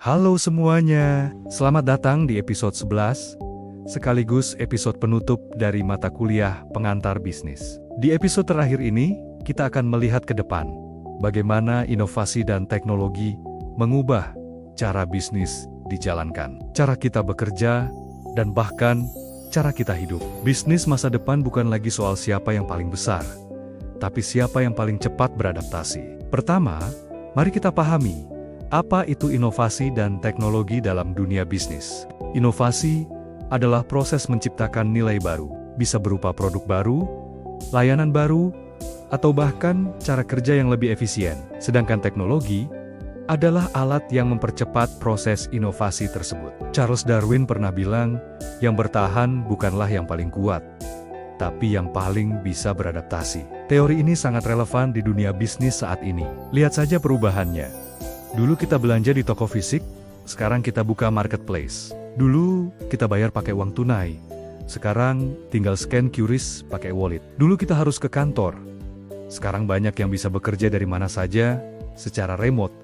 Halo semuanya, selamat datang di episode 11, sekaligus episode penutup dari mata kuliah pengantar bisnis. Di episode terakhir ini, kita akan melihat ke depan, bagaimana inovasi dan teknologi mengubah cara bisnis dijalankan, cara kita bekerja, dan bahkan cara kita hidup. Bisnis masa depan bukan lagi soal siapa yang paling besar, tapi siapa yang paling cepat beradaptasi. Pertama, mari kita pahami apa itu inovasi dan teknologi dalam dunia bisnis. Inovasi adalah proses menciptakan nilai baru, bisa berupa produk baru, layanan baru, atau bahkan cara kerja yang lebih efisien. Sedangkan teknologi adalah alat yang mempercepat proses inovasi tersebut. Charles Darwin pernah bilang, yang bertahan bukanlah yang paling kuat, tapi yang paling bisa beradaptasi. Teori ini sangat relevan di dunia bisnis saat ini. Lihat saja perubahannya. Dulu kita belanja di toko fisik, sekarang kita buka marketplace. Dulu kita bayar pakai uang tunai, sekarang tinggal scan QRIS pakai wallet. Dulu kita harus ke kantor, sekarang banyak yang bisa bekerja dari mana saja, secara remote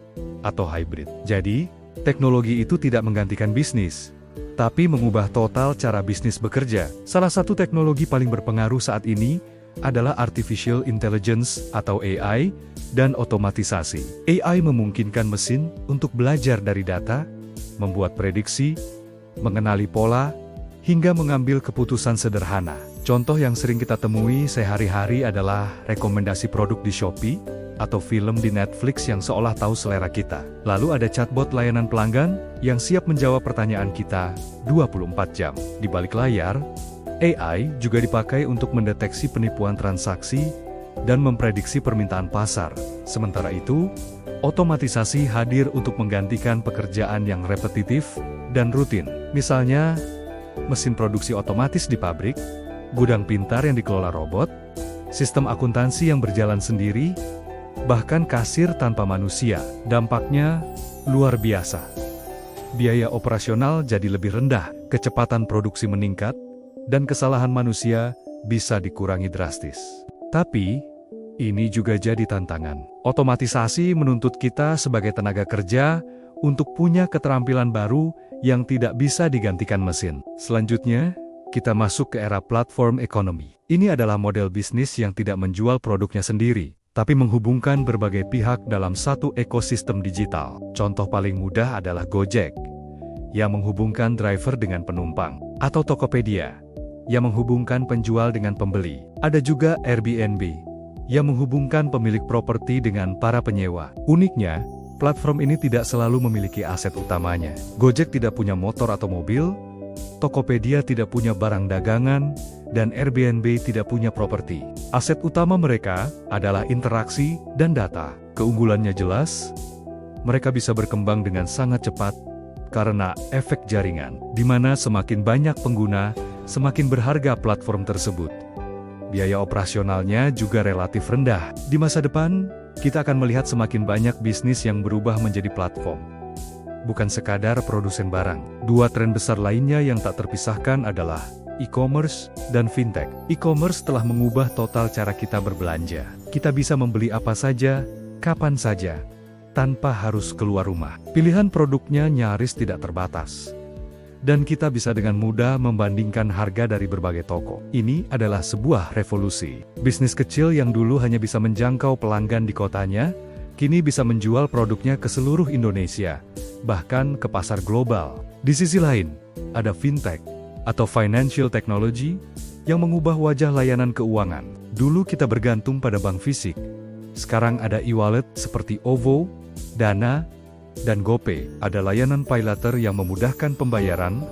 atau hybrid. Jadi, teknologi itu tidak menggantikan bisnis, tapi mengubah total cara bisnis bekerja. Salah satu teknologi paling berpengaruh saat ini adalah Artificial Intelligence atau AI dan otomatisasi. AI memungkinkan mesin untuk belajar dari data, membuat prediksi, mengenali pola, hingga mengambil keputusan sederhana. Contoh yang sering kita temui sehari-hari adalah rekomendasi produk di Shopee, atau film di Netflix yang seolah tahu selera kita. Lalu ada chatbot layanan pelanggan yang siap menjawab pertanyaan kita 24 jam. Di balik layar, AI juga dipakai untuk mendeteksi penipuan transaksi dan memprediksi permintaan pasar. Sementara itu, otomatisasi hadir untuk menggantikan pekerjaan yang repetitif dan rutin. Misalnya, mesin produksi otomatis di pabrik, gudang pintar yang dikelola robot, sistem akuntansi yang berjalan sendiri, bahkan kasir tanpa manusia. Dampaknya luar biasa. Biaya operasional jadi lebih rendah, kecepatan produksi meningkat, dan kesalahan manusia bisa dikurangi drastis. Tapi, ini juga jadi tantangan. Otomatisasi menuntut kita sebagai tenaga kerja untuk punya keterampilan baru yang tidak bisa digantikan mesin. Selanjutnya, kita masuk ke era platform ekonomi. Ini adalah model bisnis yang tidak menjual produknya sendiri, tapi menghubungkan berbagai pihak dalam satu ekosistem digital. Contoh paling mudah adalah Gojek, yang menghubungkan driver dengan penumpang, atau Tokopedia, yang menghubungkan penjual dengan pembeli. Ada juga Airbnb, yang menghubungkan pemilik properti dengan para penyewa. Uniknya, platform ini tidak selalu memiliki aset utamanya. Gojek tidak punya motor atau mobil, Tokopedia tidak punya barang dagangan, dan Airbnb tidak punya properti. Aset utama mereka adalah interaksi dan data. Keunggulannya jelas, mereka bisa berkembang dengan sangat cepat karena efek jaringan, di mana semakin banyak pengguna, semakin berharga platform tersebut. Biaya operasionalnya juga relatif rendah. Di masa depan, kita akan melihat semakin banyak bisnis yang berubah menjadi platform, bukan sekadar produsen barang. Dua tren besar lainnya yang tak terpisahkan adalah e-commerce dan fintech. E-commerce telah mengubah total cara kita berbelanja. Kita bisa membeli apa saja, kapan saja, tanpa harus keluar rumah. Pilihan produknya nyaris tidak terbatas, dan kita bisa dengan mudah membandingkan harga dari berbagai toko. Ini adalah sebuah revolusi. Bisnis kecil yang dulu hanya bisa menjangkau pelanggan di kotanya, kini bisa menjual produknya ke seluruh Indonesia, bahkan ke pasar global. Di sisi lain, ada fintech, atau financial technology, yang mengubah wajah layanan keuangan. Dulu kita bergantung pada bank fisik, sekarang ada e-wallet seperti OVO, Dana, dan GoPay. Ada layanan paylater yang memudahkan pembayaran,